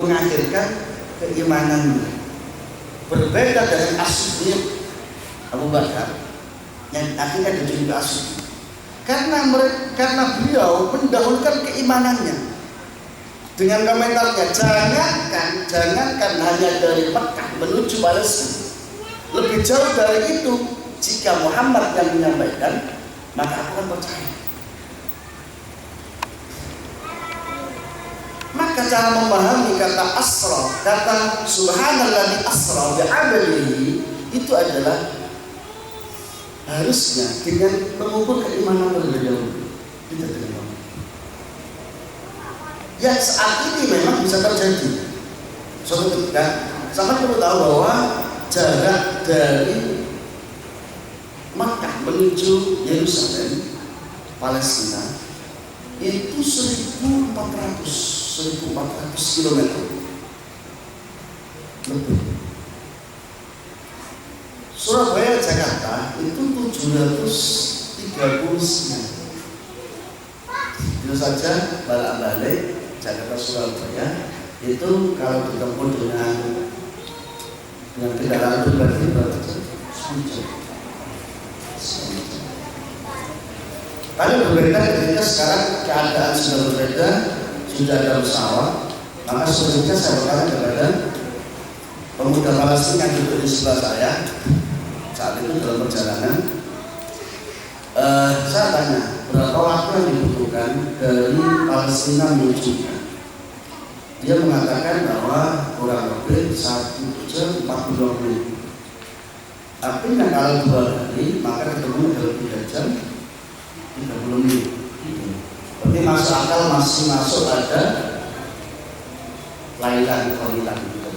mengakhirkan keimanannya. Berbeda dengan As-Siddiq Abu Bakar yang akhirnya dijuluki As-Siddiq karena beliau mendahulukan keimanannya dengan komentarnya, jangankan hanya dari Mekah menuju Palestina, lebih jauh dari itu jika Muhammad yang menyampaikan maka aku akan percaya. Maka cara memahami kata asra, kata subhanalladzi asra bi'abdihi itu adalah harusnya dengan mengukur keimanan terlebih dahulu. Kita terima. Yang saat ini memang bisa terjadi. Suatu ketika, sama perlu tahu bahwa jarak dari Makkah menuju Yerusalem, Palestina itu 1400 km lebih. Surabaya Jakarta itu 739. Itu saja balik Jakarta Surabaya itu kalau ditempuh dengan kendaraan pribadi berapa jam? 10 jam. Tapi berbeda ketika sekarang keadaan sudah berbeda, sudah ada pesawat, maka selanjutnya saya bertanya kepada pemuda Palestina yang duduk di sebelah saya saat itu dalam perjalanan. Saya tanya berapa waktu yang dibutuhkan dari Palestina menuju. Dia mengatakan bahwa kurang lebih 1 jam 42 menit. Artinya kalau 2 hari maka ketemu dalam 3 jam 30 menit. Berarti masuk akal, masih masuk ada lailan kolilan gitu.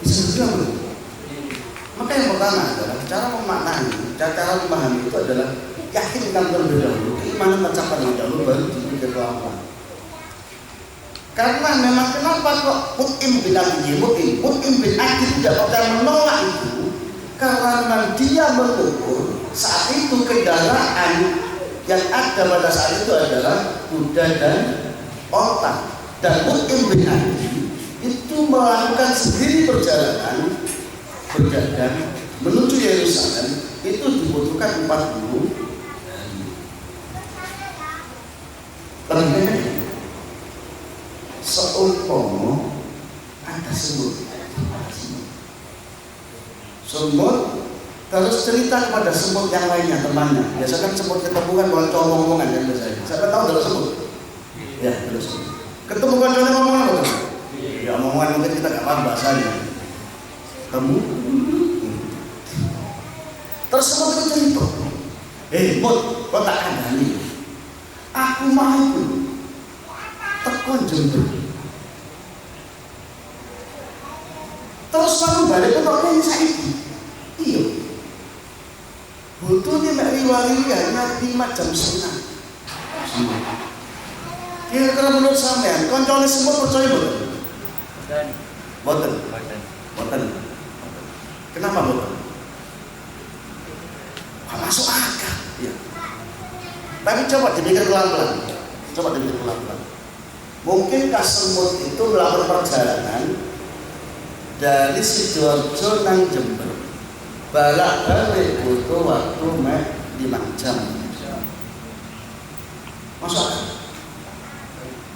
Bisa dibilang. Maka yang pertama adalah cara memaknai, cara memahami itu adalah yakinkan terlebih dahulu, keimanan tercapai terlebih dahulu baru dipikir pelan-pelan. Karena memang kenapa kok Mut'im bin Adi tidak pernah menolak itu, karena memang dia mengukur saat itu kendaraan yang ada pada saat itu adalah kuda dan onta, dan Mut'im bin Adi itu melakukan sendiri perjalanan berdagang menuju Yerusalem itu dibutuhkan 40 hari. Seumpama ada semut terus cerita kepada semut yang lainnya, temannya. Biasanya kan semut ketemu kan kalau ngomong-ngomongan kan biasanya. Siapa tahu ada semut? Ya, ada semut. Ketemu kan ngomong-ngomongan apa? Ya, omongan mungkin kita nggak paham bahasanya. Kamu terus semut itu cerita, Mut, kau tak kandani. Aku mau tekon jember. Terus kamu balik ke toko ini saiki. Iya. Butuhnya mek riwari hanya 5 jam setengah. Kira-kira menurut sampean, koncone semua percaya boten? Boten. Kenapa boten? Masuk akal. Ya. Tapi coba dipikir pelan-pelan. Mungkinkah semut itu melakukan perjalanan dari Sidoarjo nang Jember balik butuh waktu 5 jam? Masuk akal?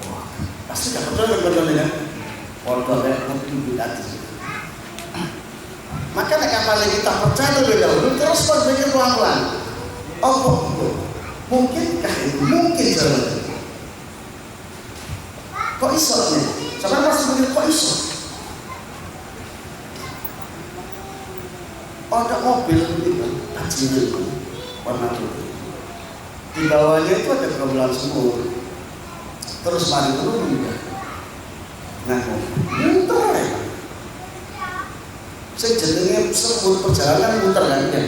Wah, pasti gak percaya kan? Waduh, Mut'im bin Adi. Maka kapal kita percaya lebih dahulu, terus berpikir pelan-pelan. Oh, mungkinkah itu? Mungkin jalan. Kok iso nih? Sampai masih mikir kok iso? Ada mobil itu, tajil itu, warna putih. Di bawahnya itu ada gerombolan semut. Terus mari turun juga. Nah, muter ya. Saya jenenge semut perjalanan muter kan ya.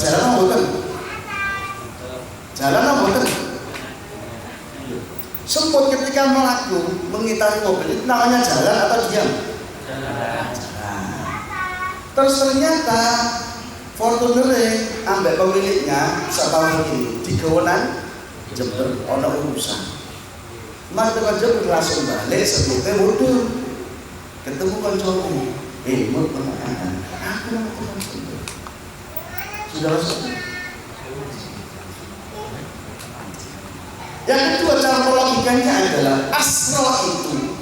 Jalan muter. Semut ketika mengitari mobil itu namanya jalan atau diam? Jalan. Terus ternyata Fortuner ambek pemiliknya setahun ini digawenan Jember ana urusan. Mari tekan Jember langsung balik sebelumnya mundur. Ketemu kancamu. Mut teman. Aku mau teman Jember. Sudah masuk. Yang kedua cara logikanya adalah asra itu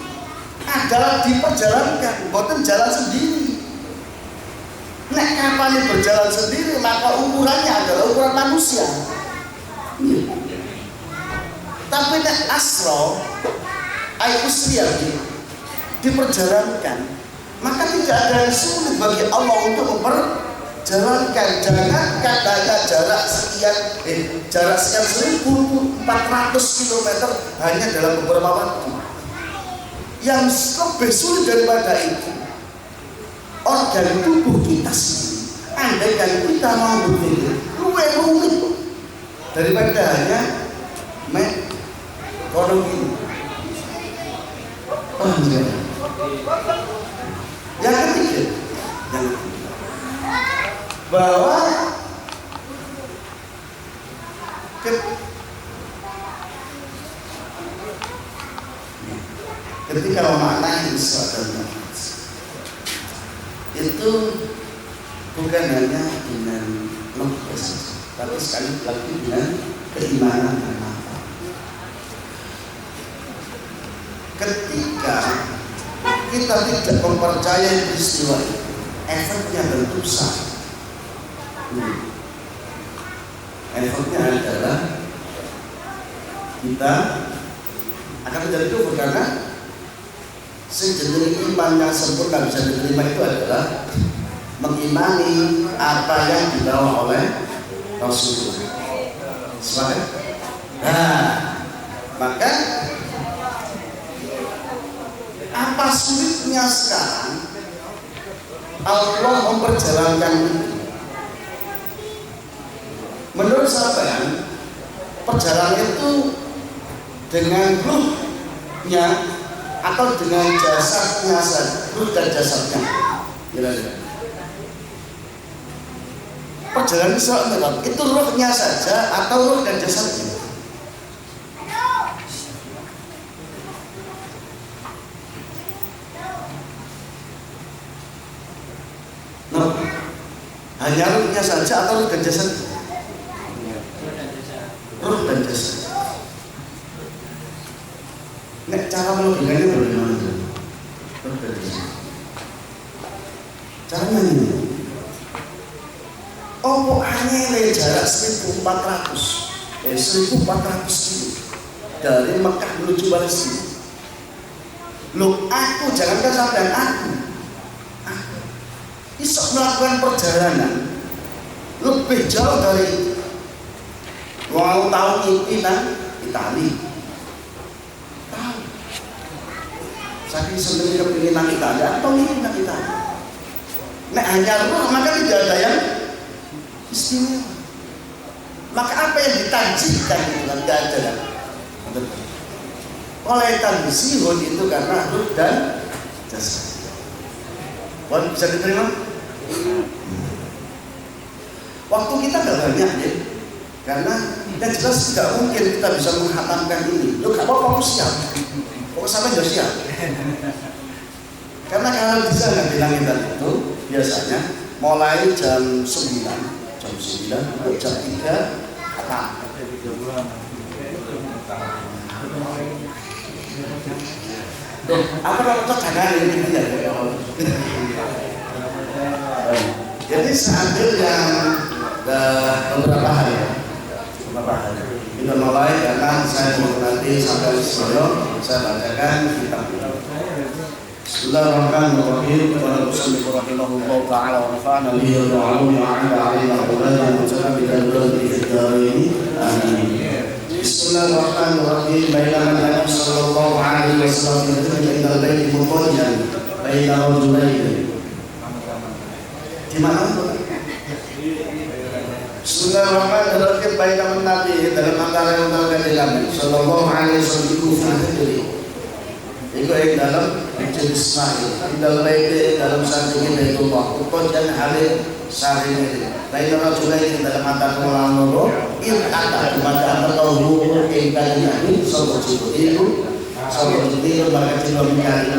adalah diperjalankan, bukan jalan sendiri. Nek kapal berjalan sendiri, maka ukurannya adalah ukuran manusia. Tapi nek asra, usriya diperjalankan, maka tidak ada yang sulit bagi Allah untuk memperjalankan. Jangan katanya jarak sekian 1.400 km hanya dalam beberapa waktu. Yang lebih sulit daripada itu, organ tubuh kita sendiri. Andaikan kita mau berpikir luwih rumit daripada hanya kono ini. Yang ketiga, bahwa ketika memaknai Isra dan Mi'raj itu bukan hanya dengan logika saja, tapi sekali lagi dengan keimanan dan mata. Ketika kita tidak mempercayai peristiwa itu, efeknya tentu besar. Efeknya adalah kita akan menjadi kufur karena sejenis iman yang sempurna bisa diterima itu adalah mengimani apa yang dibawa oleh Rasulullah. Sepakat? Nah, maka apa sulitnya sekarang Allah memperjalankan itu? Menurut saya, perjalanan itu dengan ruhnya atau dengan jasadnya saja, ruh dan jasadnya. Perjalanan Isra Mi'raj itu ruhnya saja atau ruh dan jasadnya? Hanya ruhnya saja atau ruh dan jasadnya? Ruh dan jasad. Nek cara melogikanya bagaimana? Ruh dan jasad. Caranya ini. Opo angele jarak 1.400 kilo dari Mekah menuju Palestina. Loh, aku jangankan sampai aku bisa melakukan perjalanan lebih jauh dari itu. Mau tahu pimpinan Itali, tahu. Saking seneng kepinginan Itali atau pimpinan Itali. Nek hanya ruh maka tidak ada yang istimewa. Maka apa yang ditanjikan itu kan tidak ada. Oleh tanzihun itu karena ruh dan jasad. Bisa diterima? Waktu kita tidak banyak ya, karena yang jelas tidak mungkin kita bisa menghatamkan ini. Lo gak apa-apa, aku siap. Pokoknya sampai sudah siap. Karena kalau bisa nggak bilang kita itu biasanya mulai jam 9 atau jam 3 hatam. Tuh, apa kalau jangan ini ya? Jadi sambil yang beberapa hari kita mulai karena saya mau nanti sampai sebelum saya bacakan kitab ini. Bismillahirrahmanirrahim. Wa sallallahu rahimahullah ta'ala wa nafa'ana bihi wa 'ala alaina wa ala mutabbikan bi fitari. Amin. Bismillahirrahmanirrahim. Bainaman Nabi sallallahu alaihi wasallam inda al-bait muqaddiman baina rajulain. Di mana? Bismillahirrahmanirrahim. Bainaman Nabi dalam antara yang Nabi sallallahu alaihi wasallam itu yang dalam Ismail, dalam bait dalam sanjungan Baitullah, muqaddiman hadir sarine baik ora juga ini dalam mata kula loro in ata maka atau yang kali ini sapa Jibril sapa Jibril maka Jibril Mikail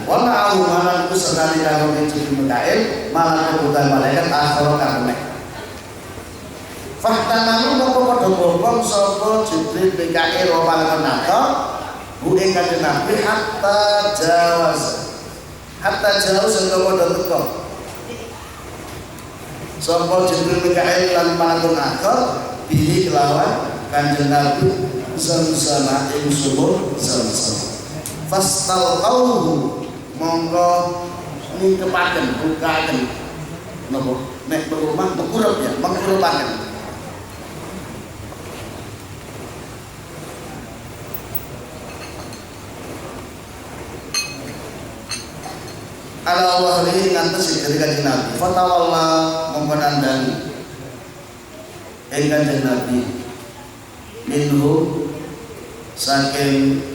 wala malan ku sekali karo Jibril Mikail malah kebutuhan malaikat akhir kabeh fahtanamu moko padha bongkong sapa Jibril Mikail wa malaikat nata bu ing kanjeng Nabi hatta jauh sehingga padha teka sapa Jibril Mikail lan malaikat akhir bihi kelawan kanjeng Nabi zamzam ing sumur zamzam fastalqauhu monggo ningkepaken bukaken napa nek berumah mengkurup ya mengkurupaken ala wahri ngantos dari kanjeng Nabi fatawalla mengkonandani kanjeng Nabi minhu saking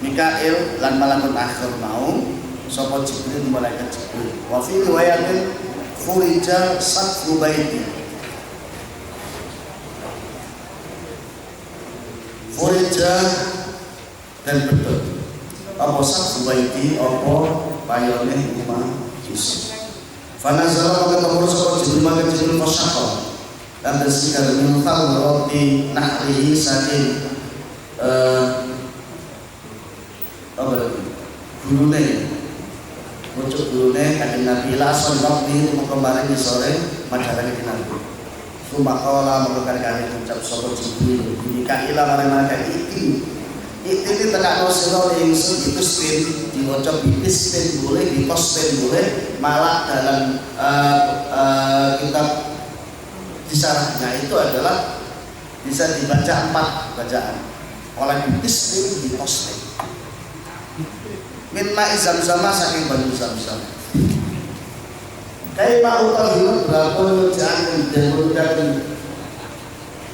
Mikail lan malaikat akhir mau sapa Jibril malaikat Jibril wa fi riwayatin furija saqfu baiti furija dan betul apa saqfu baiti apa payone rumah Yusuf fanazala maka temur sapa Jibril maka Jibril fasaqqa dan tersikar mintal roti nahrihi saking gulune muncul gulune kanjeng Nabi langsung waktu kemarin di sore masyarakat di Nabi sumakola mengkali-kali ucap sapa Jibril Mikail marang iki tekan sira ingsun itu spin diwaca bibis spin boleh di pos spin boleh malah dalam kitab disarahnya itu adalah bisa dibaca 4 bacaan oleh bibis spin di pos spin min ma'i zamzama saking banyu zamzam kai ma utahiru berapa jangan demudakan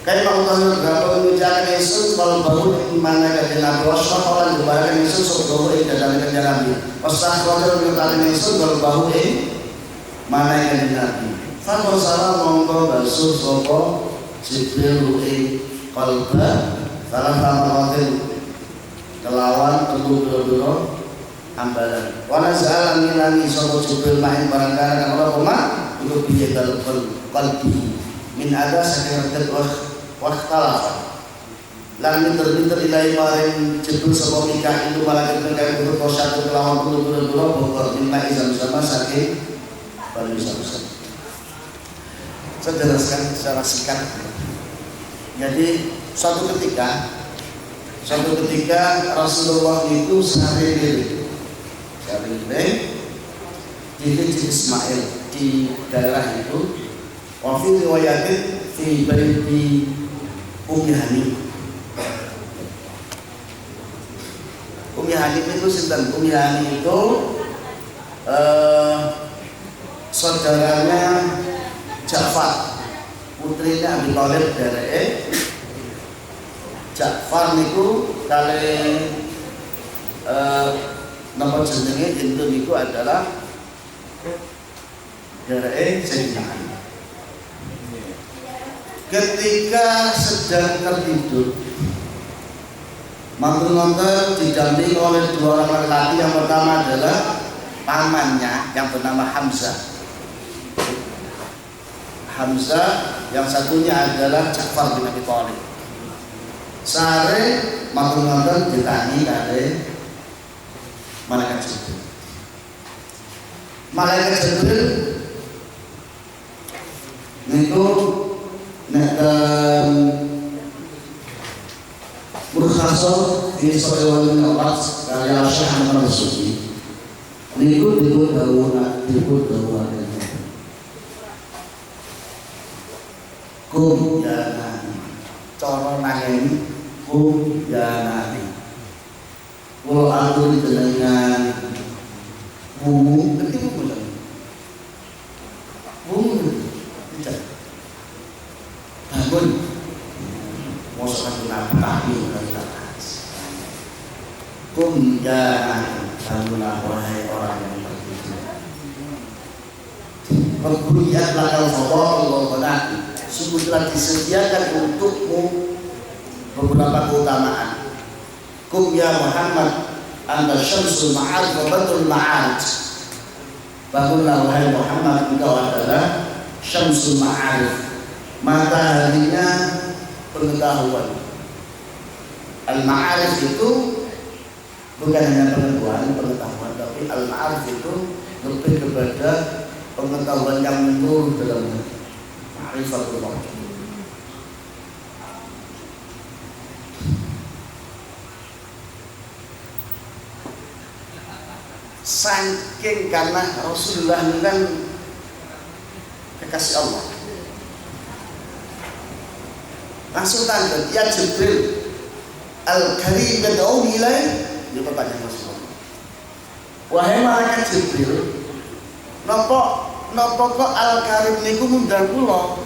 kai ma utahiru berapa jangan Yesus kalau baru mana kanjeng Nabi wasfa lan dibayaran Yesus sok ing dalam kanjeng Nabi wasah kalau nyutaken Yesus kalau baru mana kanjeng Nabi fa salah monggo basuh sapa Jibril ing qalba salah ramatin kelawan telu ambalan wana sa'ala milani sapa Jibril main barangkali kang ora omah untuk biye dalem qalbi min ada saking redet waqtala lan minter ilahi maring Jibril sapa Mikail itu malaikat kang untuk satu kelawan puluh bokor minta izam sama saking banyu zamzam. Saya jelaskan secara singkat. Jadi suatu ketika Rasulullah itu sehari di Ismail di daerah itu wa fi riwayatin fi baiti Ummi Hanim itu sinten Ummi Hanim itu saudaranya Ja'far putrinya Abi Thalib dari Ja'far niku kali nama jenenge itu niku adalah dari Sayyidina Ali. Ketika sedang tertidur, mantu-mantu didampingi oleh 2 orang laki-laki. Yang pertama adalah pamannya yang bernama Hamzah, yang satunya adalah Ja'far bin Abi Thalib. Sare mantu-mantu ditani kali Malaikat Jibril. Malaikat Jibril niku nek murkhasah fi sahih al-Bukhari karya Syekh Muhammad Sufi niku disebut dawuh kum ya nabi cara nangeni kum ya nabi kalau atur dengan bumbu ketika bulan bumbu tidak bangun mau sekat tapi dari atas kum ya bangunlah wahai orang yang tertidur Pemberian lakal fadha'il wa sungguh telah disediakan untukmu beberapa keutamaan. Kum ya Muhammad anta syamsul ma'arif wa badrul ma'arij. Bangunlah wahai Muhammad, engkau adalah syamsul ma'arif, mataharinya pengetahuan. Al-ma'arif itu bukan hanya pengetahuan, tapi al-ma'arif itu lebih kepada pengetahuan yang menurut dalam ma'rifatullah. Saking karena Rasulullah ini kan kekasih Allah, langsung tanya, ya Jibril, Al-Karim yad'uni ilaih. Dia pertanyaan Rasulullah, wahai malaikat Jibril, Napa kok Al-Karim niku ngundang kula?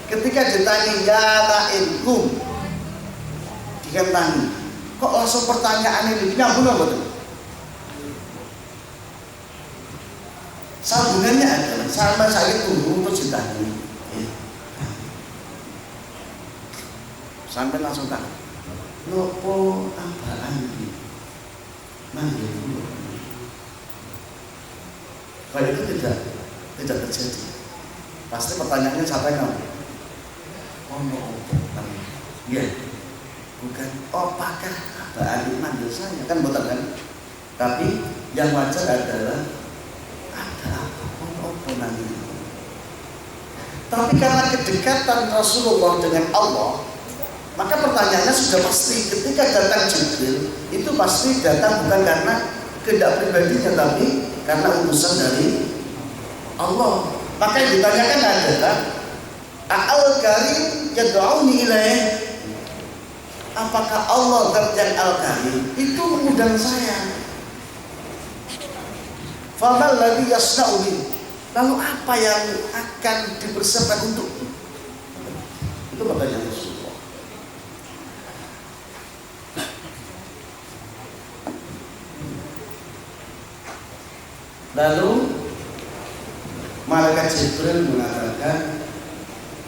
Ketika ditanya ya ta'inkum, dikatakan kok langsung pertanyaan ini nyambung apa? Sambungannya adalah sama saya tunggu untuk ditanya. Sampai langsung tanya, nopo apaan ini? Manggil dulu. Kalau itu tidak terjadi. Pasti pertanyaannya siapa yang ngomong? Oh no, ya, bukan. Apakah abah manggil saya? Kan betul kan? Tapi yang wajar adalah ada apa nanti. Tapi karena kedekatan Rasulullah dengan Allah, maka pertanyaannya sudah pasti. Ketika datang Jibril, itu pasti datang bukan karena kehendak pribadinya, tapi karena utusan dari Allah. Maka yang ditanyakan adalah Al-Karim yad'uni ilaih, apakah Allah yang Al-Karim itu mengundang saya? Famal ladzi yasna'u bi, lalu apa yang akan dipersiapkan untukku? Itu pertanyaan Rasulullah. Lalu malaikat Jibril mengatakan,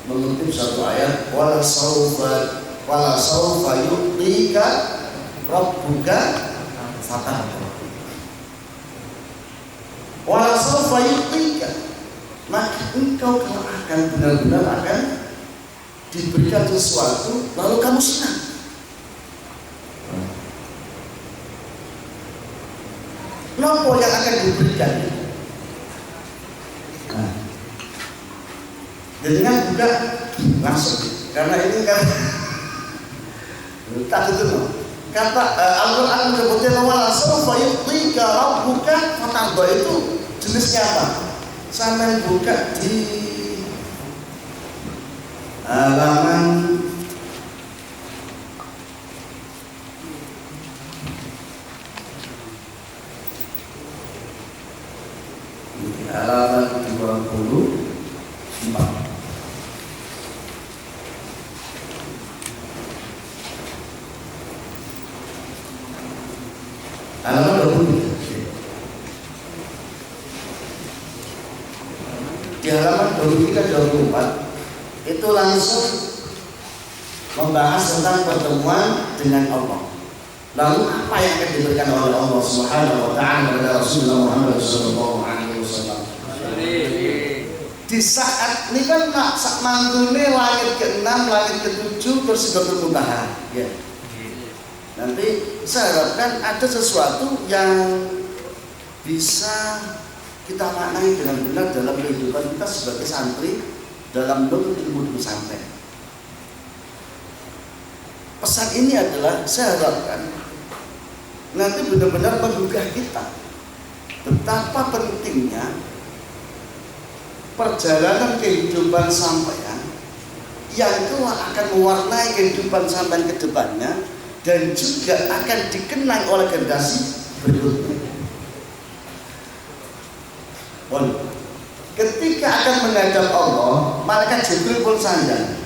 mengutip satu ayat, wala saufa yu'tika rabbuka fatarda. Wala saufa yu'tika, maka engkau akan benar-benar akan diberikan sesuatu lalu kamu senang. Nopo yang akan diberikan? Nah, jadi kan juga langsung, karena ini kan tak itu kata Al-Quran menyebutnya wala saufa yu'tika rabbuka fatarda, itu jenisnya apa? Sampai buka di halaman halaman 24. Halaman 23. Di halaman 23-24 itu langsung membahas tentang pertemuan dengan Allah. Lalu apa yang akan diberikan oleh Allah Subhanahu wa taala kepada Rasulullah Muhammad sallallahu alaihi wasallam? Di saat ini kan mangkune langit ke-6, langit ke-7 terus Sidratul Muntaha, ya. Nanti saya harapkan ada sesuatu yang bisa kita maknai dengan benar dalam kehidupan kita sebagai santri dalam menuntut ilmu pesantren. Pesan ini adalah saya harapkan nanti benar-benar menggugah kita betapa pentingnya perjalanan kehidupan sampeyan yang kelak akan mewarnai kehidupan sampeyan ke depannya dan juga akan dikenang oleh generasi berikutnya. Ketika akan menghadap Allah, malaikat Jibril pun sandang.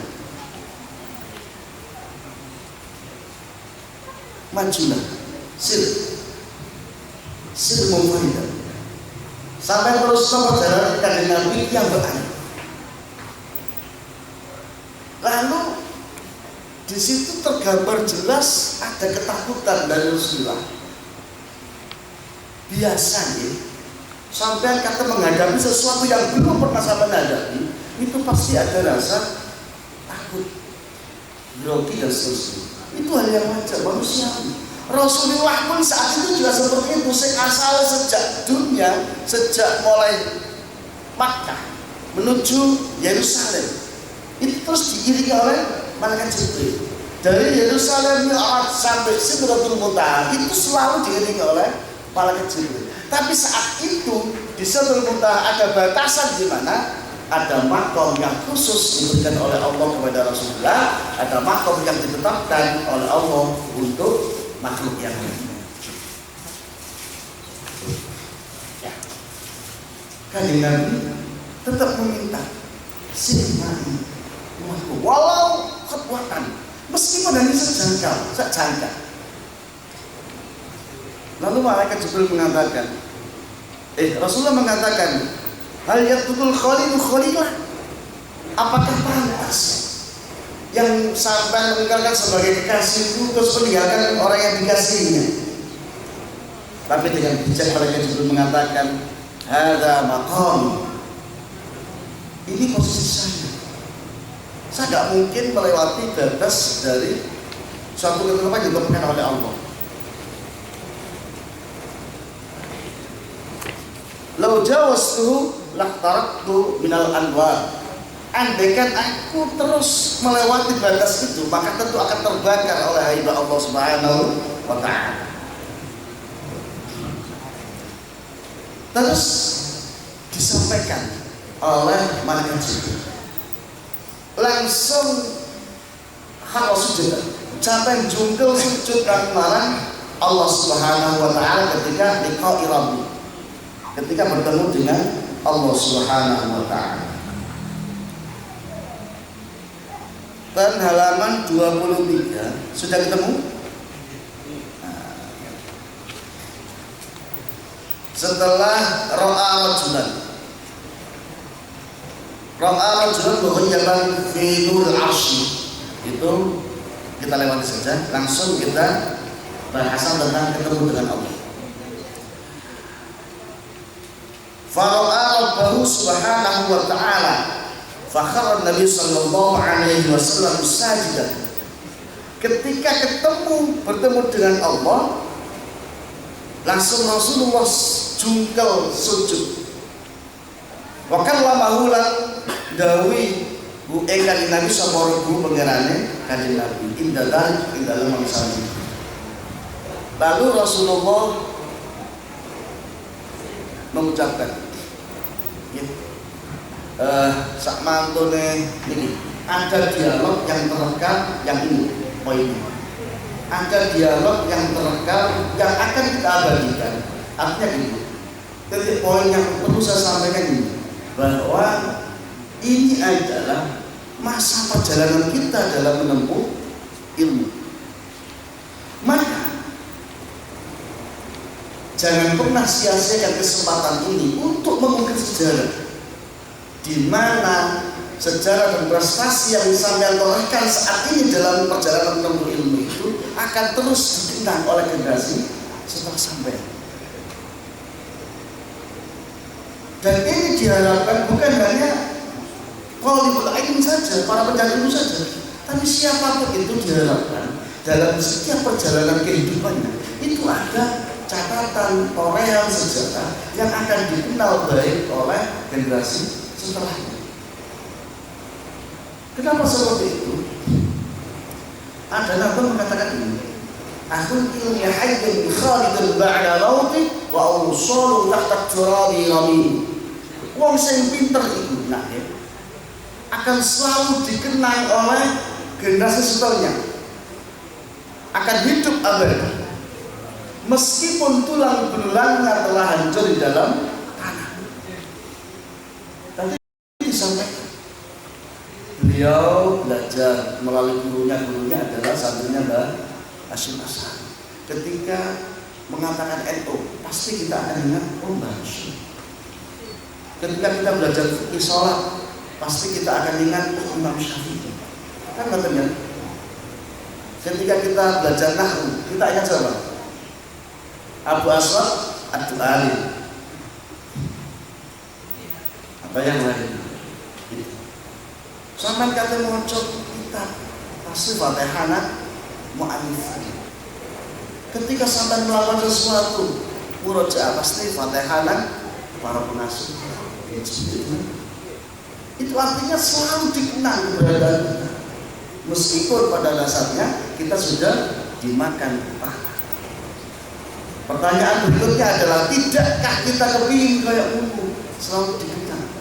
Majulah, sir mufaidah. sampai terus perjalanan kanjeng Nabi yang berani. Lalu di situ tergambar jelas ada ketakutan dari Rasulullah. Biasanya sampai kata menghadapi sesuatu yang belum pernah sampai hadapi, itu pasti ada rasa takut, grogi dan seterusnya. Itu hal yang wajar manusiawi. Rasulullah pun saat itu juga seperti itu. Asal sejak dunia, sejak mulai Makkah menuju Yerusalem, itu terus diiringi oleh malaikat Jibril. Dari Yerusalem sampai Sidratul Muntaha itu selalu diiringi oleh malaikat Jibril. Tapi saat itu di Sidratul Muntaha ada batasan di mana ada makom yang khusus diberikan oleh Allah kepada Rasulullah, ada makom yang ditetapkan oleh Allah untuk makhluk yang lain. Ya. Kanjeng Nabi tetap meminta sirmani walau kekuatan meskipun hanya sejengkal. Lalu malaikat Jibril mengatakan, Rasulullah mengatakan, hal yaqtul khalilu khalilah, apakah pantas yang sampai meninggalkan sebagai kekasihku terus meninggalkan orang yang dikasihinya? Tapi dengan bijak malaikat Jibril mengatakan, hadza maqam, ini posisi saya. Saya tidak mungkin melewati batas dari suatu ketetapan yang ditentukan oleh Allah. Lau jawastuhu laqtaraktu minal anwar. Andaikan aku terus melewati batas itu, maka tentu akan terbakar oleh haibat Allah Subhanahu wa ta'ala. Terus disampaikan oleh malaikat Jibril. Langsung harus sujud, sampai jungkel sujud dan marah Allah Subhanahu wa ta'ala ketika liqa'i Rabbi, ketika bertemu dengan Allah Subhanahu wa ta'ala. Dan halaman 23 sudah ketemu? Setelah ra'a rajulan mughayyaban fi nuril arsy, itu kita lewati saja, langsung kita bahasan tentang ketemu dengan Allah. Fara'a rabbahu subhanahu wa ta'ala, fakharra Nabi sallallahu alaihi wasallam sajidan. Ketika bertemu dengan Allah, langsung Rasulullah jungkel sujud. Wa kallamahu lan dawi bu kanjeng Nabi sallallahu alaihi pangerane kanjeng Nabi inda dalam mangsane. Lalu Rasulullah mengucapkan, sak mantune ini ada dialog yang terekam, yang ini poinnya. Ada dialog yang terekam yang akan kita abadikan. Artinya ini titik poin yang perlu saya sampaikan ini, bahwa ini adalah masa perjalanan kita dalam menempuh ilmu. Maka jangan pernah sia-siakan kesempatan ini untuk mengukir sejarah, di mana sejarah dan prestasi yang sampai torehkan saat ini dalam perjalanan menempuh ilmu itu akan terus dikenang oleh generasi setelah sampai. Dan ini diharapkan bukan hanya talibul ilm saja, para pencari ilmu saja, tapi siapapun itu diharapkan dalam setiap perjalanan kehidupannya itu ada catatan torehan sejarah yang akan dikenal baik oleh generasi setelahnya. Kenapa seperti itu? Ada nabi mengatakan ini, akhul ilmi hayyun khalidun ba'da mauti wa awsalu tahta turabi ramin. Wong sing pinter itu akan selalu dikenang oleh generasi setelahnya, akan hidup abadi meskipun tulang belulangnya telah hancur di dalam tanah. Tadi disampaikan, beliau belajar melalui gurunya adalah santrinya Mbah Hasyim Asy'ari. Ketika mengatakan NU, pasti kita akan ingat Mbah Hasyim. Ketika kita belajar fikih sholat, pasti kita akan ingat Imam Syafi'i. Kan katanya, ketika kita belajar nahwu, kita ingat siapa? Abu Aswad Ad-Du'ali. Apa yang lain? Sampai kata ngocok kitab pasti Fatihah mu'alif. Ketika sampai melakukan sesuatu, murojaah pasti Fatihah para pengasuh. Itu artinya selalu dikenang keberadaan kita. Meskipun pada dasarnya kita sudah dimakan pahala. Pertanyaan berikutnya adalah, tidakkah kita kepingin kayak buku selalu dikenang?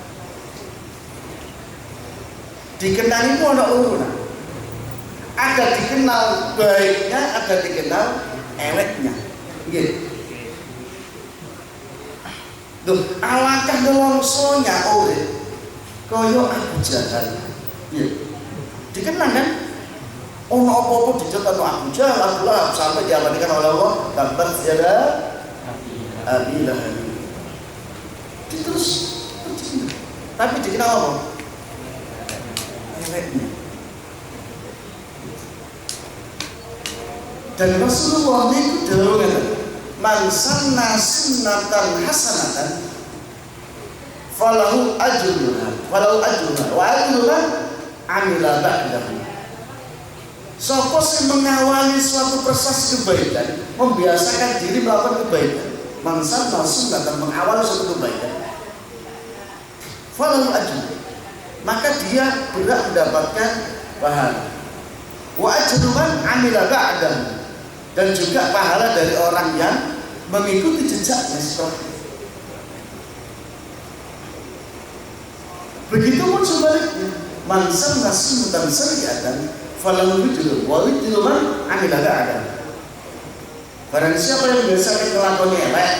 Dikenal itu ada urunan. Ada dikenal baiknya, ada dikenal eleknya. Gitu. Duh, alangkah nelongsonya urip kaya Abu Jahal. Gitu. Dikenal kan? Ono apa-apa dicetak Abu Jahal, Abu Lahab, sampai diabadikan oleh Allah, tabat yada Abi Lahab. Terus tapi dikenal apa? Dan Rasulullah itu dawuhna, man sanna sunnatan hasanatan falahu ajruha wa ajruha amila ba'dahu. Sapa sing mengawali suatu proses kebaikan, membiasakan diri melakukan kebaikan, man sanna sunnatan, mengawali suatu kebaikan, falahu ajruha, maka dia berhak mendapatkan pahala. Wa ajruman amila ba'dahu, dan juga pahala dari orang yang mengikuti jejaknya setelah. Begitupun sebaliknya, man sanna sunnatan sayyi'atan falahu wizru wa wizru man amila ba'dahu. Barang siapa yang biasa nglakoni elek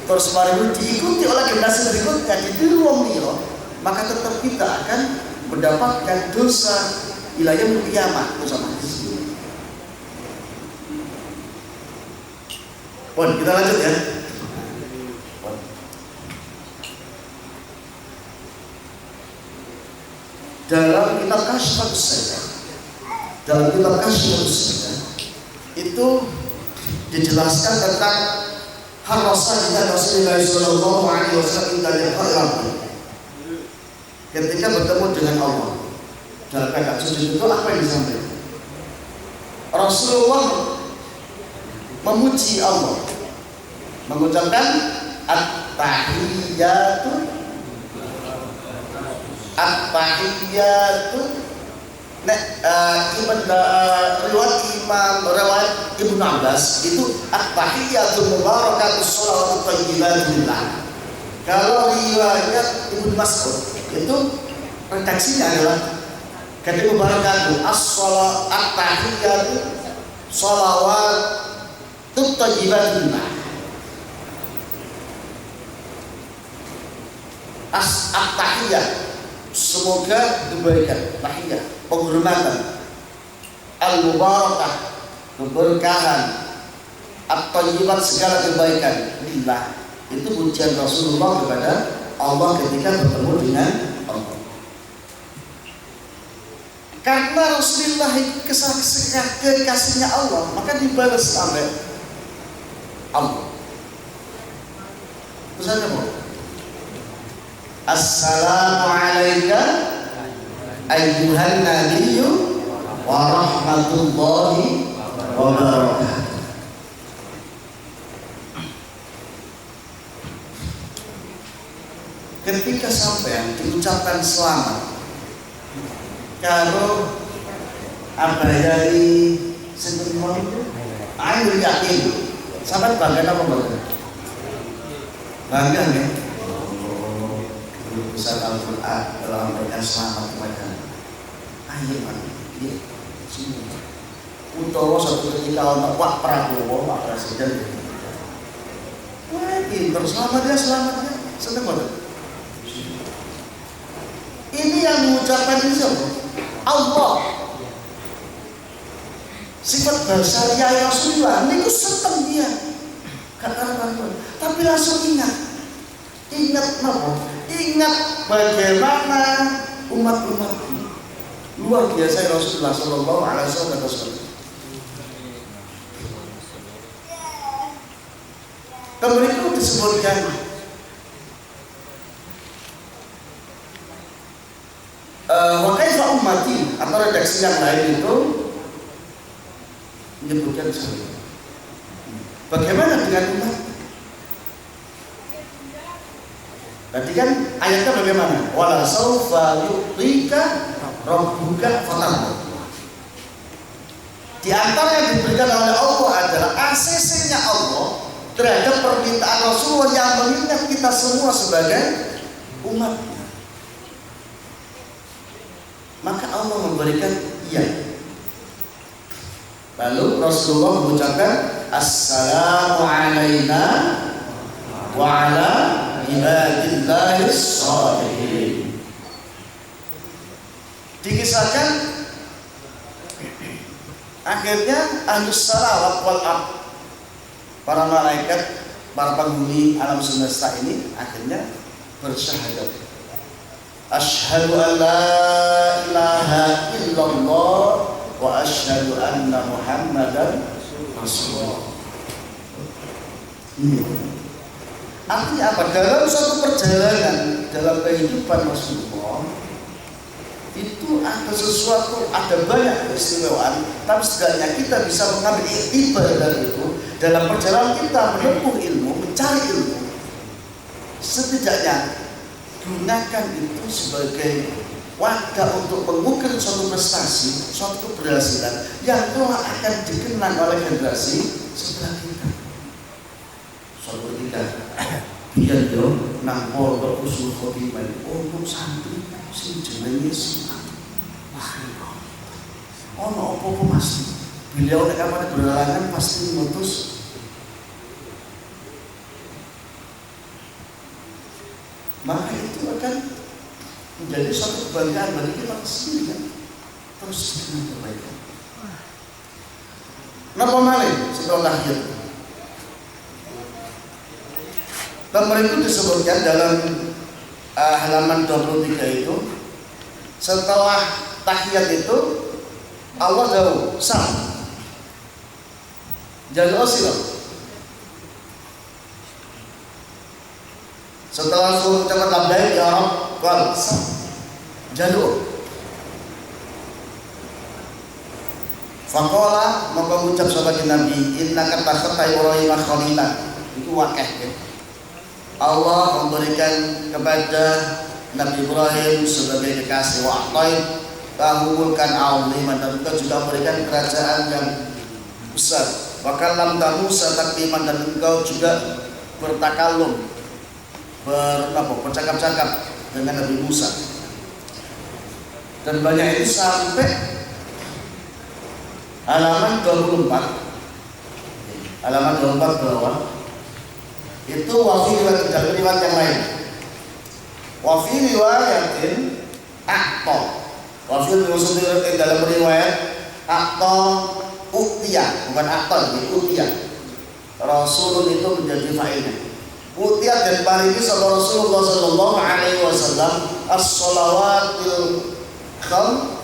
terus mari diikuti oleh generasi berikutnya, ditiru wong liya, maka tetap kita akan mendapatkan dosa ila yaumil qiyamah, dosa mati. Pon, kita lanjut ya. Dalam kitab Kasyfus Sajjah, itu dijelaskan tentang harasnya Rasulullah sallallahu alaihi wasallam dari Allah ketika bertemu dengan Allah. Dalam kitab suci itu apa yang disampaikan? Rasulullah memuji Allah, mengucapkan at-tahiyyatu riwayat Ibnu Abbas itu at-tahiyyatu mubarakatus shalawatu thayyibatullah. Kalau riwayat Ibnu Mas'ud itu redaksinya adalah kata mubarakatuh as-shalawatu at-tahiyyatu shalawat thayyibatullah. At-tahiyyah, semoga kebaikan, tahiyah, penghormatan, al-mubarakah, keberkahan, at-thayyibat, segala kebaikan, lillah. Itu pujian Rasulullah kepada Allah ketika bertemu dengan Allah. Karena Rasulullah kekasihnya Allah, maka dibalas sampai Allah. Terus ada apa? Assalamu alayka ayyuhan nabiyyu wa rahmatullahi wa barakatuh. Ketika sampai diucapkan selamat karo abayari sebenarnya ayo yakin sampai bangga apa bangga? Bangga nih. Besar Al-Quran dalam memberikan selamat kepada ayo ya semua. Utawa satu ketika untuk Pak Prabowo, Pak Presiden, pinter selamatnya seneng banget. Ini yang mengucapkan ini siapa? Allah. Sifat basariah Rasulullah ini seneng dia, kata tapi langsung ingat apa? Ingat bagaimana umat-umat luar biasa Rasulullah Shallallahu Alaihi Wasallam. Kemudian disebutkan wa kaifa ummati, atau redaksi yang lain itu menyebutkan bagaimana dengan umat. Tadi kan ayatnya bagaimana? Wala saufa yu'tika rabbuka fatarda. Di antara yang diberikan oleh Allah adalah ACC-nya Allah terhadap permintaan Rasulullah yang mengingat kita semua sebagai umat. Maka Allah memberikan iya. Lalu Rasulullah mengucapkan assalamu alaina wa ala ibadillahis shalihin. Dikisahkan akhirnya ahlus salawat wal ard, para malaikat, para penghuni alam semesta ini akhirnya bersyahadat, asyhadu an la ilaha illallah wa asyhadu anna muhammadan rasulullah. Artinya apa? Dalam suatu perjalanan dalam kehidupan Rasulullah itu ada sesuatu, ada banyak keistimewaan, tapi setidaknya kita bisa mengambil iktibar dari itu dalam perjalanan kita menempuh ilmu, mencari ilmu. Setidaknya gunakan itu sebagai wadah untuk mengukur suatu prestasi, suatu keberhasilan yang telah akan dikenang oleh generasi setelah kita. Suatu ketika biar yo nang pondok usul khotimah untuk santri sing jenenge Simat. Wah, ono apa-apa pasti. Beliau nek kapan berhalangan pasti mutus. Maka itu akan menjadi suatu kebanggaan bagi kita sendiri kan. Terus dengan kebaikan. Napa malih setelah itu? Nomor itu disebutkan dalam halaman 23 itu, setelah tahiyat itu Allah jauh sam jalur silam. Setelah suruh ucapan labbaik ya Rabb wal sam jalur. Faqala, maka ucap sahabat Nabi, innaka takhata Ibrahim khalilan. Itu wakih ya. Allah memberikan kepada Nabi Ibrahim sebagai kekasih wa'taib tahumulkan auliman, dan engkau juga memberikan kerajaan yang besar. Bahkan lam Musa takliman, dan engkau juga bertakalum, bercakap-cakap dengan Nabi Musa. Dan banyak itu sampai halaman 24. Halaman 24 bawah. Itu wafi riwayat yang lain. Wafi riwayatin akto. Wafi riwayat dalam riwayat akto uktiyah, bukan akto, uktiyah. Rasulun itu menjadi fa'ilnya. Uktiyah dan paringi sama Rasulullah Sallallahu Alaihi Wasallam as-shalawatil kham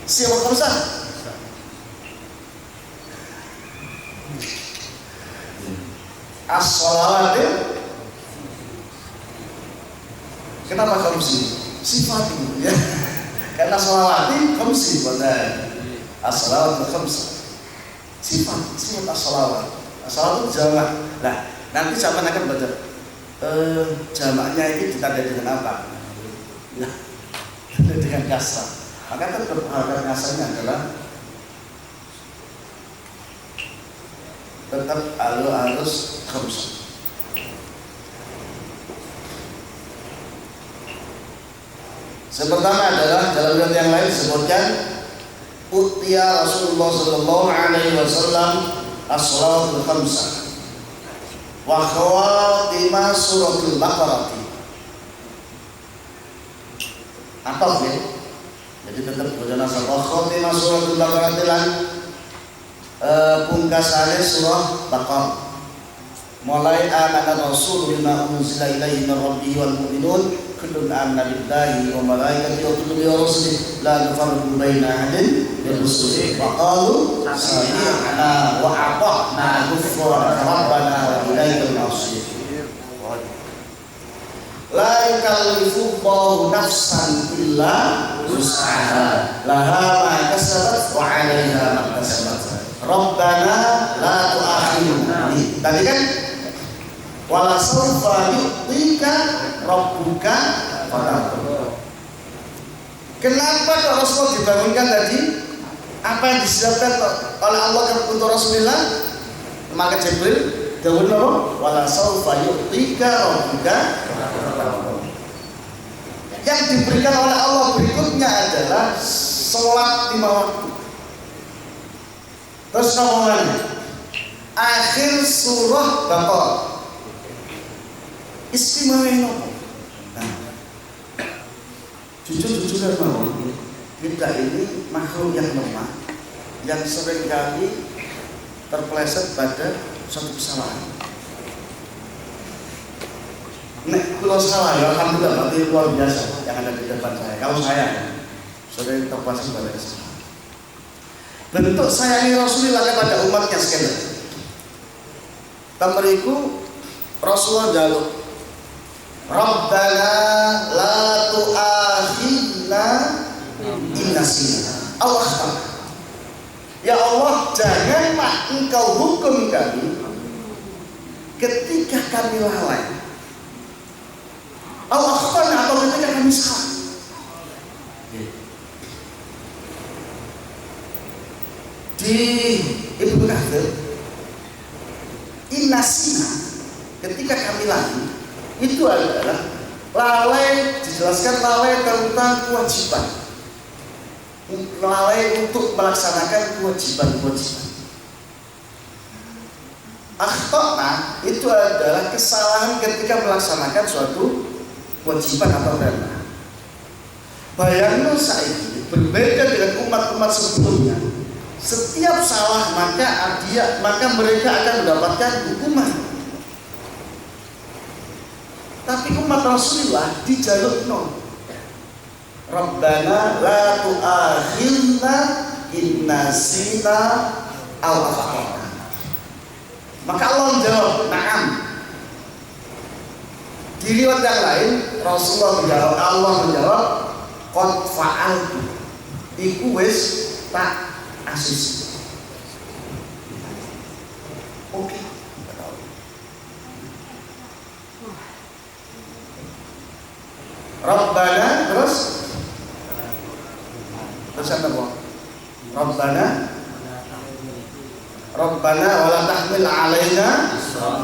siapa khamsah. As-shalawatil, kenapa khamsi? Sifat itu ya. Karena sholawati khamsi pada as-shalawatil khamsah. Sifat as-shalawat. As-shalawat itu jamak. Nah, nanti zaman akan baca jamaknya ini ditandai dengan apa? Nah, dengan kasrah. Maka tetap kasrahnya adalah tetap harus khamsah. Sepertama adalah dalam riwayat yang lain disebutkan utiya Rasulullah Sallallahu Alaihi Wasallam as-shalawatul khamsah wa khawatimah suratul Baqarah. Atau ya, jadi tetap berjalan sama khawatimah suratul Baqarah dan pungkasane surah Baqarah. mulai amana rasul bima unzila ilaihi min rabbih wal mu'minun kullun amana billahi wa malaikatihi wa kutubihi wa rusulihi la nufarriqu baina ahadin min rusulihi wa qalu sami'na wa ata'na ghufranaka rabbana wa ilaikal masir. La yukallifu Allahu nafsan illa wus'aha laha ma kasabat wa 'alaiha ma kasabat rabbana la tu'akhidhna. Tadi kan wala sawfa yu'tika rabbuka fatarda. Kenapa kok Rasulullah dibangunkan tadi? Apa yang disiapkan oleh Allah untuk Rasulullah? Maka Jibril dawuh napa? Wala sawfa yu'tika rabbuka fatarda. Yang diberikan oleh Allah berikutnya adalah sholat 5 waktu. Terus ngomongnya akhir surah Baqarah istimewa nopo. Nah, jujur-jujuran mau kita ini makhluk yang lemah yang seringkali terpeleset pada suatu kesalahan. Nek kalau salah ya alhamdulillah berarti luar biasa yang ada di depan saya. Kalau saya sering terpeleset pada kesalahan. Bentuk sayangnya Rasulullah kepada umatnya sekalian. Tamriku Rasulullah jaluk Rabbana la tu'akhidna in nasina. Allah, ya Allah, janganlah Engkau hukum kami ketika kami lalai. Allah atau ketika kami salah. Di Ibnu Katsir innasina ketika kami lalai itu adalah lalai, dijelaskan lalai tentang kewajiban, lalai untuk melaksanakan kewajiban-kewajiban. Akhtana itu adalah kesalahan ketika melaksanakan suatu kewajiban atau perintah. Bayangno saiki berbeda dengan umat-umat sebelumnya. Setiap salah maka mereka akan mendapatkan hukuman. Tapi umat Rasulullah dijalukno Rabbana la tu'akhidna in nasina aw akhtana. Maka Allah menjawab, "Na'am." Di riwayat yang lain Rasulullah menjawab, Allah menjawab, "Qad fa'altu." Iku wis tak asis. Oke. Rabbana terus apa? Rabbana wala tahmil alaina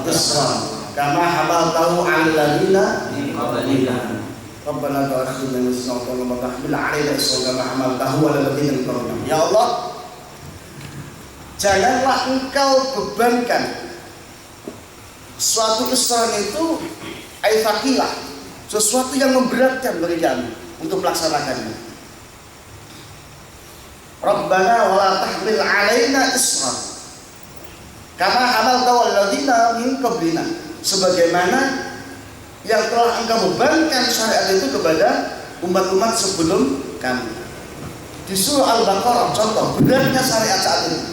isra kama hamaltahu 'alal ladina min qablina. Rabbana tu'akhidna in nasina wa tahmil alaina isra kama hamaltahu 'alal ladina min qablina. Ya Allah, janganlah Engkau bebankan suatu isra itu aifakilah, sesuatu yang memberatkan bagi kami untuk melaksanakannya. Rabbana wala tahmil alaina isra kama hamaltahu 'alal ladzina min qablina, sebagaimana yang telah Engkau bebankan syariat itu kepada umat-umat sebelum kami. Di surah Al-Baqarah contoh beratnya syariat saat ini.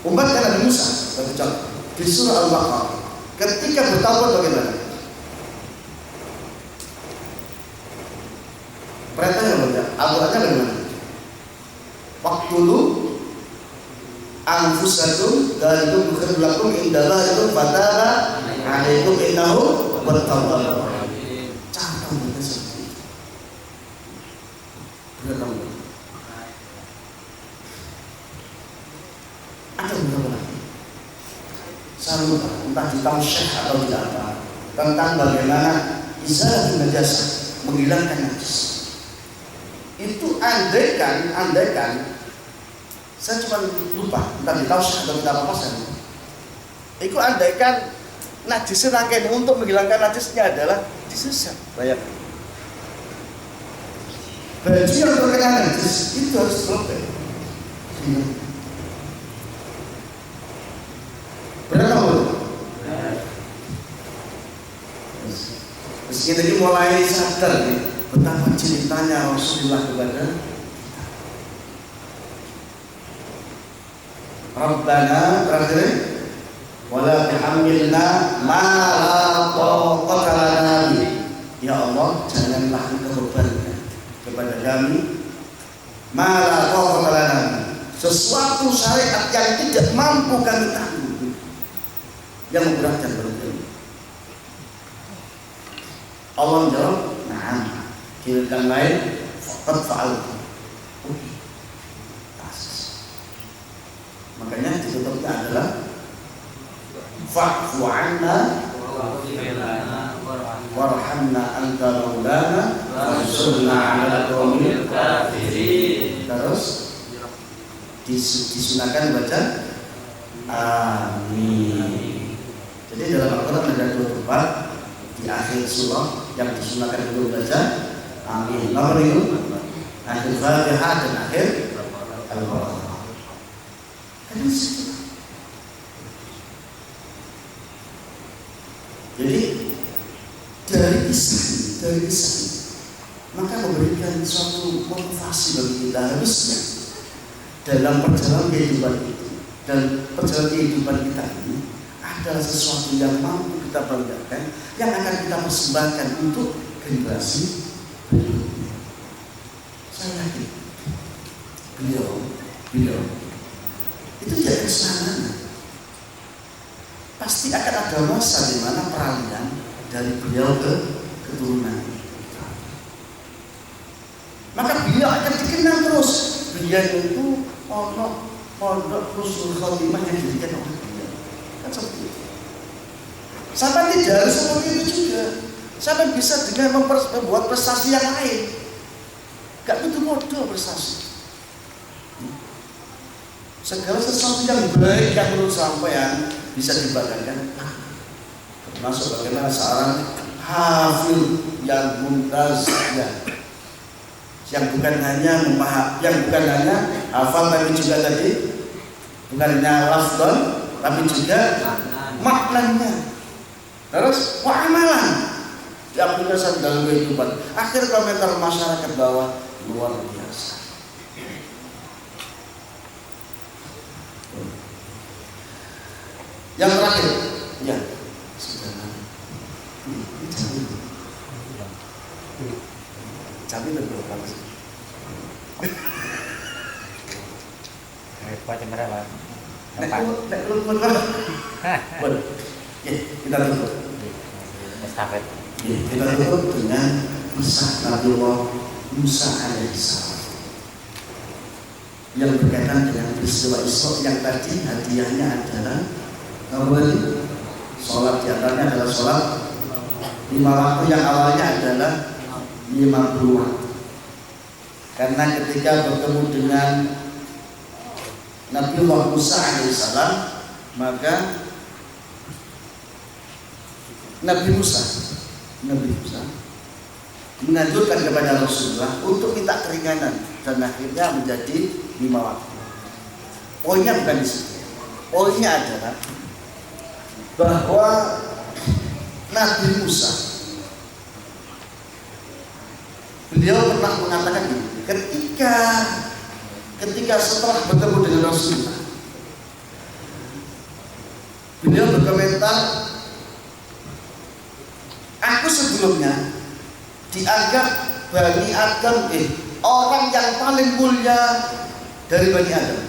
Umat Nabi Musa sebagai contoh di surah Al-Baqarah ketika bertaubat bagaimana? Perintahnya bagaimana? Aturannya bagaimana? Waqtulu anfusakum dzalikum khairul lakum indallahi fataba 'alaikum innahu huwat tawwabur rahim. Cara kita seperti itu. Benar. Ada beberapa lagi. Saya lupa entah di tausyih atau tidak apa tentang bagaimana izalatul najasah, menghilangkan najis. Itu andaikan saya cuma lupa entah di tausyih atau tidak apa saya lupa. Itu andaikan najis rangkaian untuk menghilangkan najisnya adalah disesat. Bayangkan baju yang terkena najis itu harus selesai. Ini mulai sadar nih, betapa cintanya Rasulullah kepada kita. Rabbana terakhir, wala tuhammilna ma la taqata lana bihi. Ya Allah, janganlah Engkau bebankan kepada kami ma la taqata lana bihi, sesuatu syariat yang tidak mampu kami tanggung, yang memberatkan bagi kami. Allah menjawab, na'am. Kira-kira lain, faqad fa'altu. Makanya ditutupnya adalah fa'fu 'anna warhamna anta maulana wansurna 'alal qaumil kafirin. Terus disunahkan baca amin. Jadi dalam Al-Quran ada 2 tempat di akhir surah yang disunahkan untuk baca amin. Nomor itu akhir Fatihah dan akhir Al-Baqarah. Jadi dari kisah maka memberikan suatu motivasi bagi kita, harusnya dalam perjalanan kehidupan itu dan perjalanan kehidupan kita ini adalah sesuatu yang mampu kita banggakan, yang akan kita persembahkan untuk generasi berikutnya. Saya yakin beliau itu jadi kesenangan. Pasti akan ada masa di mana peralihan dari beliau ke keturunan. Maka beliau akan dikenal terus. Beliau itu pondok Husnul Khotimah yang didirikan oleh beliau. Kan seperti itu. Sampai tidak harus seperti itu juga. Sampai bisa dengan membuat prestasi yang lain. Gak butuh modal prestasi. Segala sesuatu yang baik yang menurut sampean bisa dibanggakan, termasuk bagaimana seorang hafil yang mumtaz, yang bukan hanya hafal tapi juga tadi bukan hanya lafzan tapi juga maknanya. Terus amalan diaplikasikan dalam kehidupan. Akhir komentar masyarakat bawah luar biasa. Yang terakhir, ya sudah. Cabai berapa sih? Kuat yang berapa? Kita tutup. Estafet. Kita tutup dengan kisah Nabiullah Musa alaihissalam yang berkaitan dengan peristiwa Isra yang tadi hadiahnya adalah sholat, diantaranya adalah sholat 5 waktu yang awalnya adalah 50 waktu. Karena ketika bertemu dengan Nabiullah Musa alaihissalam, maka Nabi Musa menganjurkan kepada Rasulullah untuk minta keringanan dan akhirnya menjadi 5 waktu. Poinnya bukan di situ. Poinnya adalah bahwa Nabi Musa beliau pernah mengatakan ini, ketika setelah bertemu dengan Rasulullah, beliau berkomentar, aku sebelumnya dianggap Bani Adam orang yang paling mulia dari Bani Adam.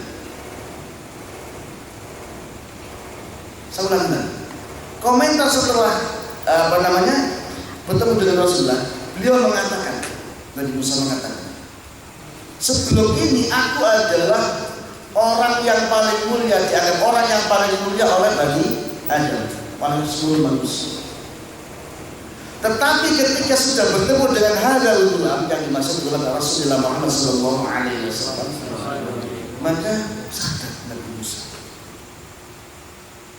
Saya ulang. Komentar setelah bertemu dengan Rasulullah, beliau mengatakan, Nabi Musa mengatakan, sebelum ini aku adalah orang yang paling mulia, dianggap orang yang paling mulia oleh Bani Adam, oleh seluruh manusia. Tetapi ketika sudah bertemu dengan hadal ulam yang dimaksud oleh Rasulullah Muhammad SAW, maka sadar Nabi Musa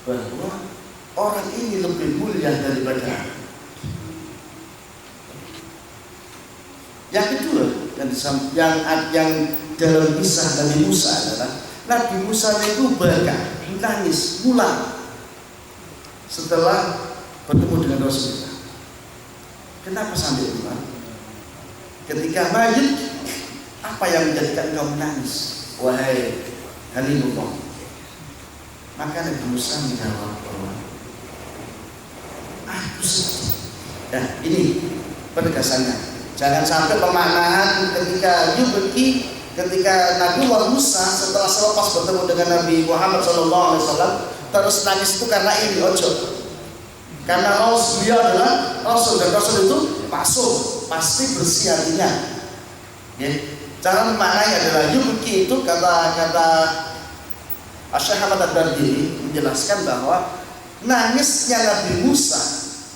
bahwa orang ini lebih mulia daripada. Yang kedua, yang dalam kisah Nabi Musa adalah Nabi Musa itu menangis, mulang setelah bertemu dengan Rasulullah. Kenapa sampai lupa? Ketika mayit, apa yang menjadikan engkau menangis? Wahai Halimullah. Maka Nabi Musa menjawab bahwa aku sedih. Nah, ini penegasannya. Jangan sampai pemaknaan ketika Yubki, ketika Nabi Musa setelah selepas bertemu dengan Nabi Muhammad SAW terus nangis itu karena ini, ojo. Karena Rasul dia adalah Rasul, dan Rasul itu masuk pasti bersih hatinya. Ya. Cara memaknai adalah Yubki itu kata Syekh Ahmad Ad-Dardiri menjelaskan bahwa nangisnya Nabi Musa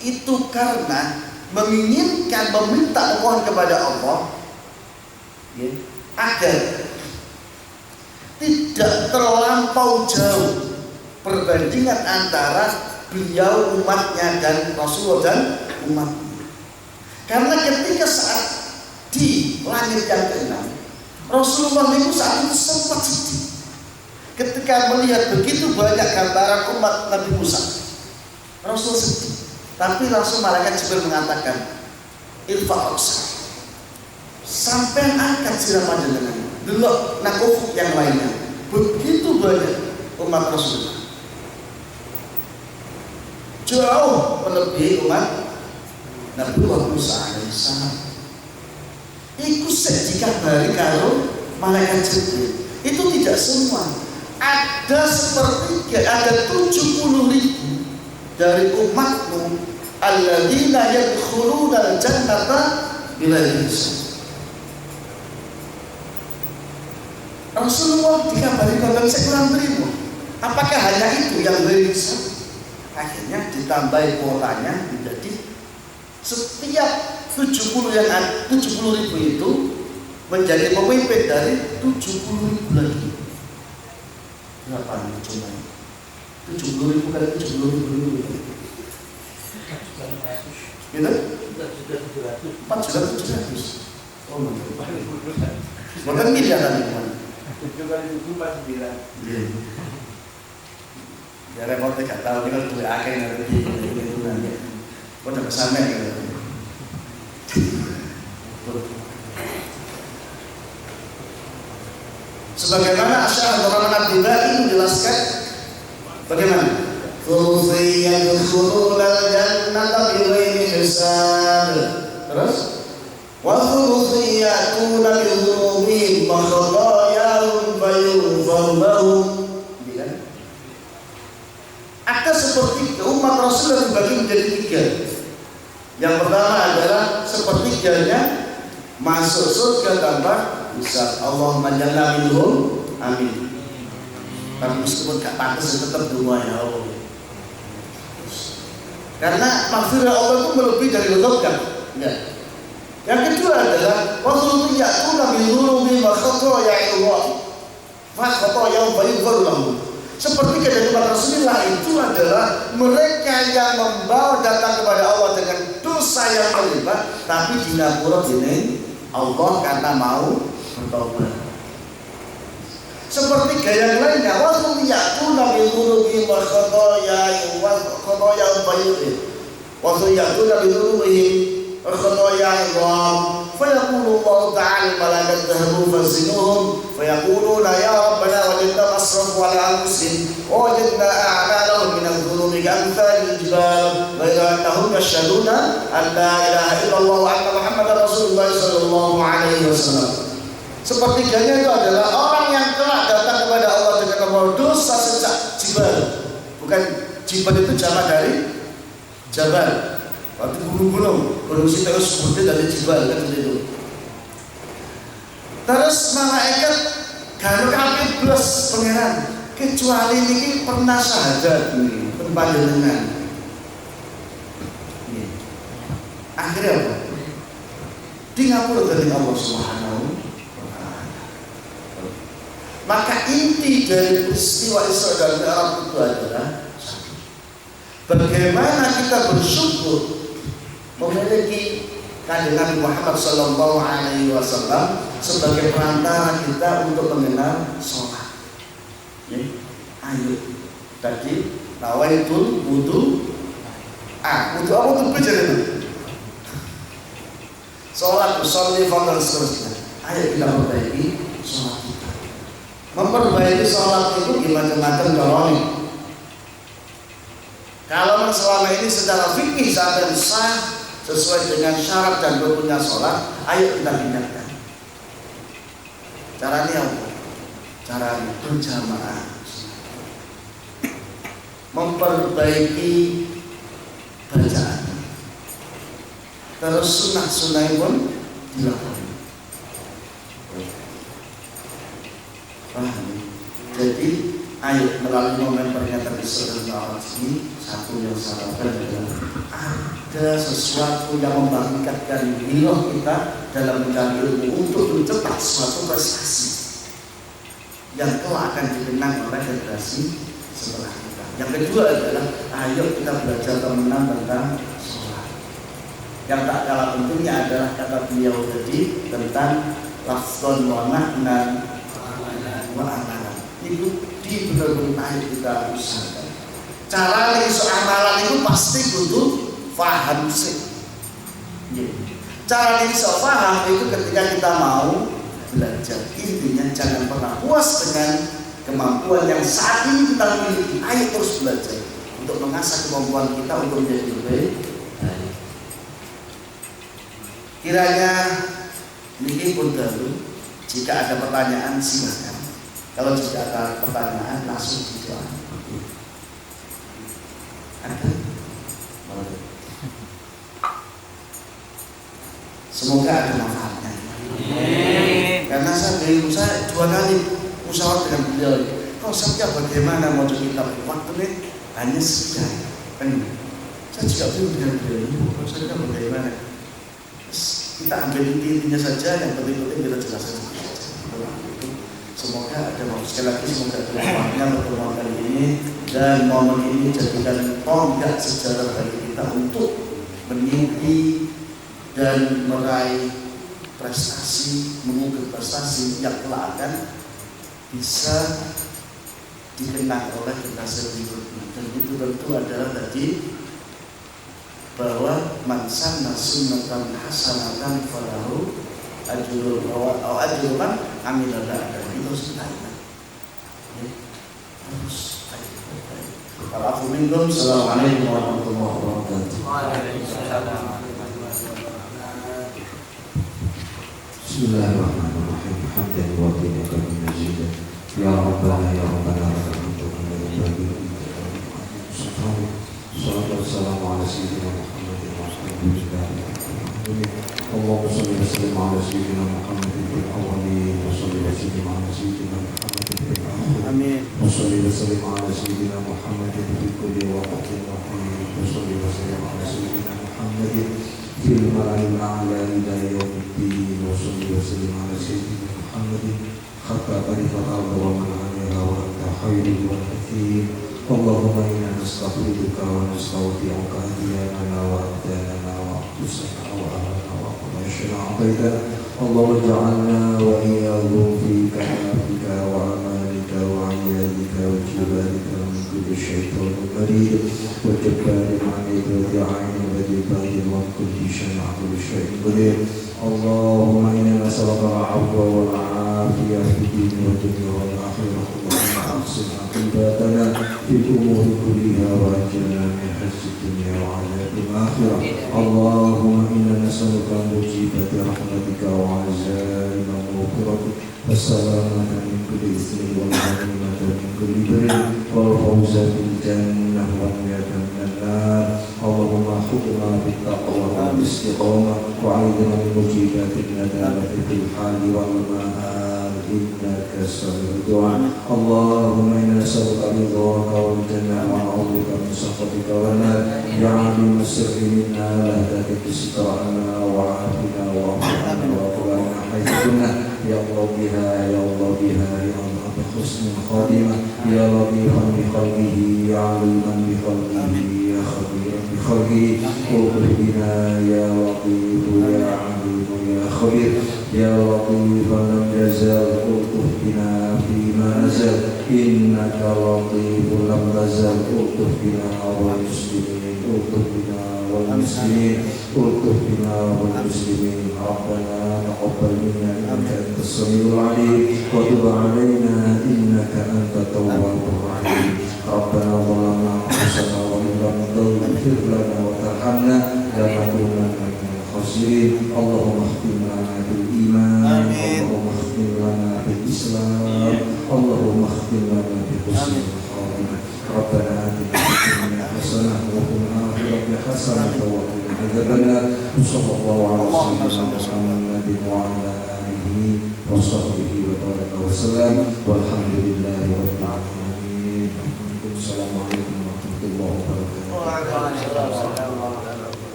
itu karena menginginkan, meminta, memohon kepada Allah ya, agar tidak terlampau jauh perbandingan antara beliau umatnya dan Rasulullah dan umatnya. Karena ketika saat di langit yang keenam, Rasulullah itu saat itu sempat sedih ketika melihat begitu banyak gambaran umat Nabi Musa. Rasul sedih, tapi langsung malaikat Jibril mengatakan, Irfa'aksa, sampai angkat siram panjenengan, delok nang ufuk yang lainnya. Begitu banyak umat Rasulullah, jauh melebihi umat Nabi Musa alaihissalam. Iku dikabari karo malaikat Jibril. Itu tidak semua. Ada sepertiga, ada 70.000 dari umatmu alladzina yadkhuluna al-jannata bighairi hisab. Rasulullah dikabari bahwa sekurang terima. Apakah hanya itu yang bighairi hisab? Akhirnya ditambahi kuotanya menjadi setiap 70.000 itu menjadi pemimpin dari 70.000 lagi. Berapa nih cuma 70.000 kali 70.000 gitu? 4.700. Oh my God. Bukan miliar tadi kan? 7 kali 7 49. Ya repotnya gak tahu kita tuh akhir nanti itu nanti. Kok udah kesampe gitu. Sebagaimana Syekh Abdurrahman Ad-Dibai menjelaskan bagaimana Thuluthiyyah yadkhulunal jannata bighairi hisab. Terus wa thuluthiyatuna bi dhunubihim wa khatayahum fayughfaru lahum. Ada sepertiga umat Rasul dibagi menjadi 3. Yang pertama adalah sepertiganya masuk surga tanpa hisab. Allahumma jalla minhum, amin. Tapi meskipun gak pantas tetap doa ya Allah. Karena maghfirah Allah itu melebihi dari ghadab. Enggak. Yang kedua adalah waktu ya'tuna bi dhunubi wa khataya'illah. Fa khataya'u fayughfaru lahum. Seperti dari umat Rasulullah itu adalah mereka yang membawa datang kepada Allah dengan dosa yang berlimpah, tapi dinapura ini Allah kata mau bertobat. Seperti yang lainnya, waktu ya'tuna bi dhunubi wa khataya'u waktu ya'tuna bi dhunubi wa khataya'u فيقول الله تعالى الملائكة اذهبوا فزنوهم فيقولون يا ربنا وجدنا أسرفوا على أنفسهم ووجدنا أعمالهم من الذنوب كأمثال الجبال غير أنهم يشهدون أن لا إله إلا الله وأن محمدا رسول الله صلى الله عليه وسلم. Sepertiganya itu adalah orang yang telah datang kepada Allah dengan membawa dosa sejak jibal. Bukan jibal itu jamak dari jabal. Waktu gunung terus seperti dari jibal kan itu. Terus malaikat kalau kabeh blas pangeran kecuali niki pernah syahadat niki panjenengan. Akhirnya apa? Di ngapura dari Allah Subhanahu wa taala. Maka inti dari peristiwa Isra dan Mi'raj itu adalah bagaimana kita bersyukur memiliki Kanjeng Nabi Muhammad sallallahu alaihi wasallam sebagai perantara kita untuk mengenal sholat. Ya, ayo tadi nawaitul wudu. Wudu apa tuh belajar itu? sholat usolli dan seterusnya. Ayo kita perbaiki sholat kita. Memperbaiki sholat itu macam-macam caranya. Kalau selama ini secara fikih sampai sah sesuai dengan syarat dan rukunnya sholat, ayo kita tinggalkan. Caranya apa? Caranya berjamaah, memperbaiki bacaan, terus sunnah-sunnah pun dilakukan. Paham? Jadi ayo melalui momen pernyataan Rasulullah ini, satu yang saya lakukan adalah ada sesuatu yang membangkitkan hiroh kita dalam mencari ilmu untuk mencetak suatu prestasi yang kelak akan dikenang oleh generasi setelah kita. Yang kedua adalah ayo kita belajar temenan tentang sholat. Yang tak kalah pentingnya adalah kata beliau tadi tentang lafzon wa makna wa amalan. Itu benar-benar ayo kita usahakan. Cara iso amalan itu pasti butuh paham sih. Cara iso paham itu ketika kita mau belajar. Intinya jangan pernah puas dengan kemampuan yang saat ini kita miliki. Ayo terus belajar untuk mengasah kemampuan kita untuk menjadi lebih baik. Kiranya ini pun dahulu. Jika ada pertanyaan silakan. Kalau tidak ada pertanyaan langsung dijawab. Ada? Semoga ada manfaatnya. Karena saya 2 kali musyawarah dengan beliau. Konsepnya bagaimana mau kitab waktu ini hanya sekian. Saya juga bingung dengan beliau. Konsepnya bagaimana? Kita ambil intinya saja, yang penting-penting kita jelaskan. Semoga ada sekali lagi semoga ada manfaatnya pertemuan kali ini dan momen ini jadikan tonggak sejarah bagi kita untuk menimpi dan meraih prestasi, mengukir prestasi yang kelak akan bisa dikenang oleh generasi berikutnya. Dan itu tentu adalah tadi bahwa man sanna sunnatan hasanatan falahu ajrul wa ajrul man amila ba'da. Itu kita ingat. Terus Al-afu minkum. Assalamualaikum warahmatullahi wabarakatuh. Waalaikumsalam. Bismillahirrahmanirrahim. Hamdan wa qiyatan majidan. Ya Rabbana ya Rabbana Sallallahu ala sayyidina Muhammadin wa Allahumma salli wa sallim ala sayyidina Muhammadin fil awwalin wa salli wa sallim ala sayyidina Muhammadin fil akhirin. Amin. Wa salli wa sallim ala sayyidina Muhammadin fi kulli waqtin wa hin. Wa salli wa sallim ala sayyidina Muhammadin fil mala'il a'la ila yaumiddin. Wa salli wa sallim ala sayyidina Muhammadin hatta tarifat al-ardu wa man 'alaiha wa anta khairul warithin. Allahumma inna nastaghfiruka wa nasta'udi'uka hadiyana wa abdana wa aqdusana wa ahlana wa kulla syai'in a'taitana. Allahumma ij'alna wa iyyahum fi kanafika wa amalika wa 'iyadika wa jibarika min kulli syaitanir marid wa jabbarin 'anika wa ta'ayyin wa jibarin wa kulli syai'in qadir. Allahumma inna nas'aluka al-'afwa wal 'afiyata fid din wa dunya wal akhirah. أحسن عاقبتنا في الأمور كلها وأجرنا من خزي الدنيا وعذاب الآخرة. اللهم إنا نسألك موجبات رحمتك وعزائم مغفرتك والسلامة من كل إثم والغنيمة من كل بر والفوز بالجنة والنجاة من النار. اللهم احفظنا بالتقوى والاستقامة وأعذنا من موجبات الندامة في الحال والمآل إنك سميع الدعاء. اللهم إنا نسألك رضاك والجنة ونعوذ بك من سخطك والنار. يا عليم السر منا لا تكف سترنا وعافنا واعف عنا واغفر لنا حيث كنا. يا الله بها يا الله بها يا الله بحسن خاتمة يا لطيفا بخلقه يا عليما بخلقه يا خبيرا بخلقه. اغفر بنا يا لطيف يا عليم يا خبير يا لطيفا لم يزل الطف بنا فيما نزل إنك لطيف لم تزل الطف بنا والمسلمين الطف بنا والمسلمين والطف بنا والمسلمين ربنا تقبل منا إنك أنت السميع العليم وتب علينا إنك أنت التواب الرحيم ربنا ظلمنا أنفسنا وإن لم تغفر لنا وترحمنا لنكونن من الخاسرين اللهم اختم لنا بالإيمان اللهم اختم لنا بالإسلام اللهم اختم لنا بحسن الخاتمة ربنا آتنا في الدنيا حسنة وفي الآخرة حسنة وقنا عذاب النار وصلى الله على سيدنا محمد وعلى آله وصحبه وبارك وسلم والحمد لله رب العالمين.